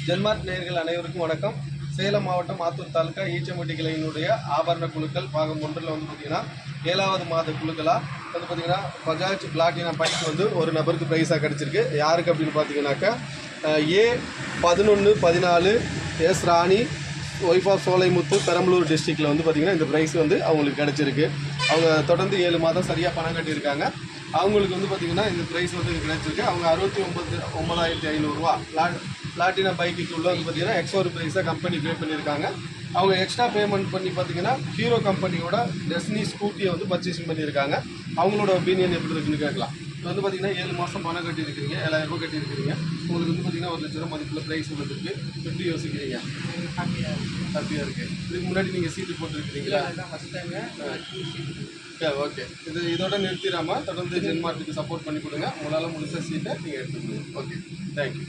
ஜென்மார்ட் நேயர்கள் அனைவருக்கும் வணக்கம். சேலம் மாவட்டம் ஆத்தூர் தாலுக்கா ஈச்சம்பட்டி கிளையினுடைய ஆபரண குழுக்கள் பாகம் 1ல் வந்து பார்த்தீங்கன்னா 7வது மாத குழுக்களாக வந்து பார்த்தீங்கன்னா பஜாஜ் பிளாட்டினா பைக் வந்து ஒரு நபருக்கு ப்ரைஸாக கிடச்சிருக்கு. யாருக்கு அப்படின்னு பார்த்தீங்கன்னாக்கா A1114 S Rani wife of Solaimuthu Perambalur டிஸ்ட்ரிக்டில் வந்து பார்த்திங்கன்னா இந்த ப்ரைஸ் வந்து அவங்களுக்கு கிடச்சிருக்கு. அவங்க தொடர்ந்து 7 மாதம் சரியாக பணம் கட்டியிருக்காங்க. அவங்களுக்கு வந்து பார்த்திங்கன்னா இந்த ப்ரைஸ் வந்து கிடச்சிருக்கு. அவங்க 69,500 பிளாட்டினா பைக்குக்கு உள்ள வந்து பார்த்திங்கன்னா எக்ஸ்ட்ரா ஒரு ப்ரைஸாக கம்பெனி பே பண்ணியிருக்காங்க. அவங்க எக்ஸ்ட்ரா பேமெண்ட் பண்ணி பார்த்திங்கன்னா ஹீரோ கம்பெனியோட டெஸ்னி ஸ்கூட்டியை வந்து பர்ச்சேசிங் பண்ணியிருக்காங்க. அவங்களோட ஒப்பீனியன் எப்படி இருக்குன்னு கேட்கலாம். இப்போ வந்து பார்த்திங்கன்னா 7 மாதம் பணம் கட்டியிருக்கிறீங்க, 7,000 ரூபாய் கட்டியிருக்கிறீங்க. உங்களுக்கு வந்து பார்த்திங்கன்னா 1,00,000 ரூபா மதிப்பில் ப்ரைஸ் வந்துருக்கு. எப்படி யோசிக்கிறீங்க? ஹாப்பியாக இருக்குது. இதுக்கு முன்னாடி நீங்கள் சீட்டு போட்டுருக்கிறீங்களா? ஓகே. இதோட நிறுத்திடாமல் தொடர்ந்து ஜென்மார்ட்டுக்கு சப்போர்ட் பண்ணி கொடுங்க. உங்களால் முழுசாக சீட்டை நீங்கள் எடுத்துக்கணும். Okay, thank you.